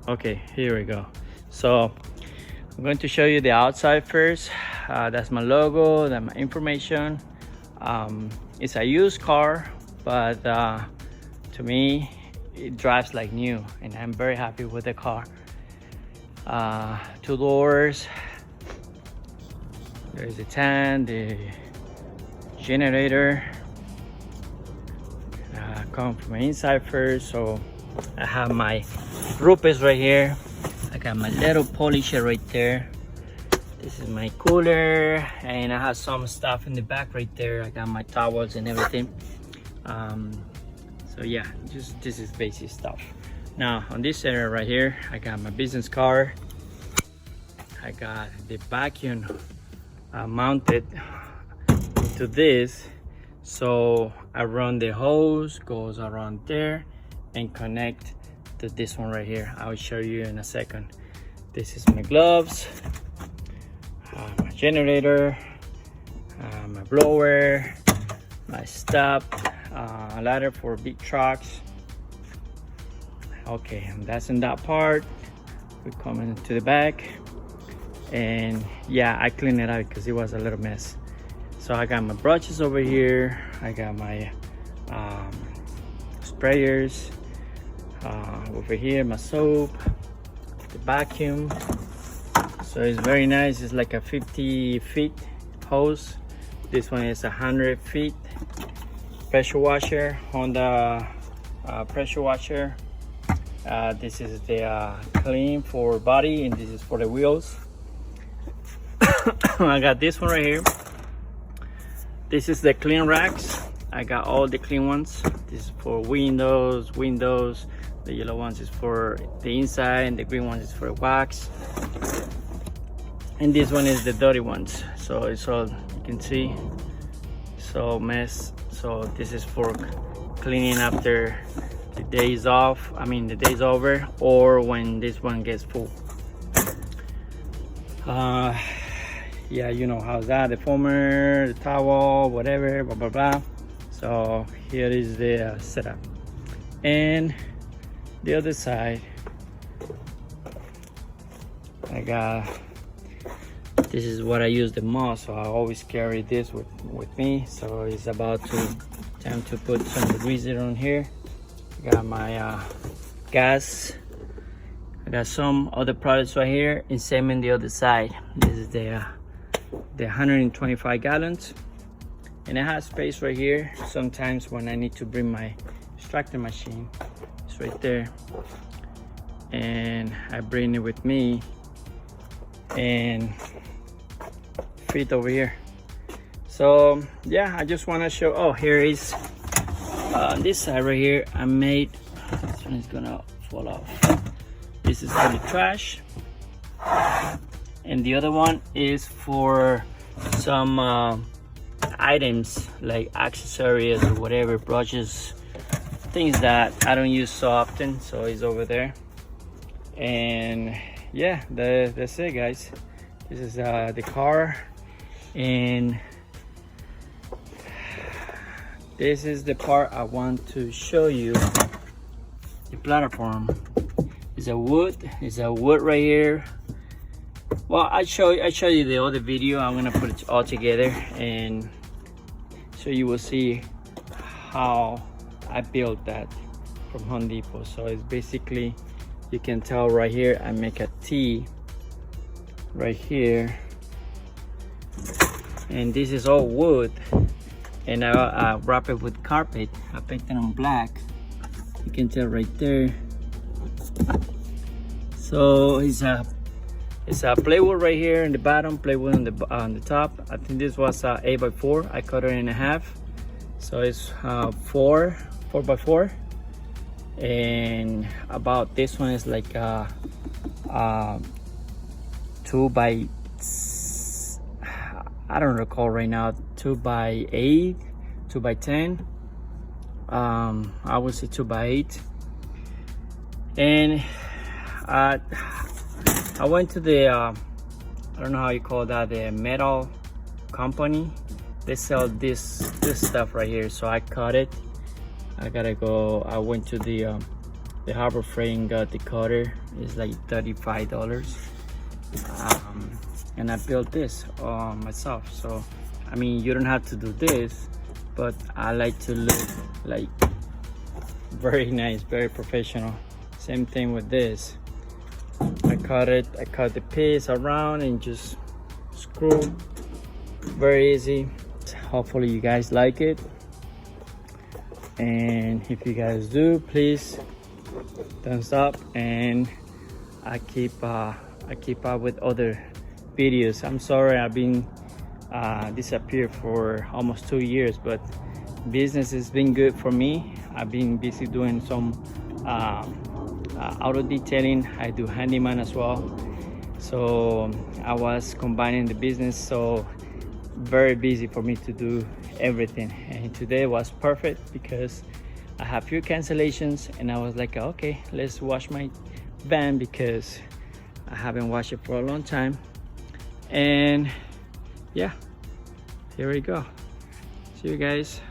Okay, here we go. So I'm going to show you the outside first. That's my logo, that's my information. It's a used car, but to me it drives like new, and I'm very happy with the car. Two doors, there's the tank, the generator. Come from the inside first. So I have my rupes right here. I got my little polisher right there. This is my cooler, and I have some stuff in the back right there. I got my towels and everything. So yeah, just this is basic stuff. Now on this area right here, I got my business card. I got the vacuum mounted to this, so I run the hose, goes around there and connect to this one right here. I'll show you in a second. This is my gloves, my generator, my blower, my stop, ladder for big trucks. Okay, and that's in that part. We come into the back, and yeah, I cleaned it out because it was a little mess. So I got my brushes over here, I got my sprayers over here, my soap, the vacuum. So it's very nice. It's like a 50 feet hose. This one is 100 feet. Pressure washer, Honda pressure washer. This is the clean for body, and this is for the wheels. I got this one right here. This is the clean racks. I got all the clean ones. This is for windows. The yellow ones is for the inside, and the green ones is for wax. And this one is the dirty ones. So it's all, you can see, so mess. So this is for cleaning after the days off. I mean the days over, or when this one gets full. Yeah, you know how's that, the foamer, the towel, whatever, blah blah blah. So here is the setup, and the other side I got, this is what I use the most, so I always carry this with me. So it's about time to put some degreaser on here. I got my gas. I got some other products right here, and same in the other side. This is the 125 gallons, and I have space right here. Sometimes when I need to bring my extractor machine, it's right there, and I bring it with me and fit over here. So yeah, I just want to show. Oh, here is on this side right here, I made, this one is gonna fall off. This is for the trash, and the other one is for some items like accessories or whatever, brushes, things that I don't use so often. So it's over there, and yeah, that's it, guys. This is the car, and this is the part I want to show you. The platform is a wood. It's a wood right here. Well, I show you the other video. I'm gonna put it all together, and so you will see how I built that from Home Depot. So it's basically, you can tell right here, I make a T right here, and this is all wood, and I wrap it with carpet. I paint it on black. You can tell right there. So it's a plywood right here in the bottom, plywood on the top. I think this was 8x4. I cut it in half, so it's 4x4. And about this one is like 2 by, I don't recall right now, 2 by 8, 2 by 10. I would say 2 by 8. And I went to the I don't know how you call that, the metal company. They sell this stuff right here, so I cut it. I went to the the Harbor Freight got the cutter. It's like $35. And I built this myself. So I mean, you don't have to do this, but I like to look like very nice, very professional. Same thing with this. I cut the piece around and just screw. Very easy. Hopefully you guys like it, and if you guys do, please thumbs up, and I keep up with other videos. I'm sorry I've been disappeared for almost 2 years, but business has been good for me. I've been busy doing some auto detailing. I do handyman as well, so I was combining the business, so very busy for me to do everything. And today was perfect because I have few cancellations, and I was like, okay, let's wash my van because I haven't washed it for a long time. And yeah, here we go. See you guys.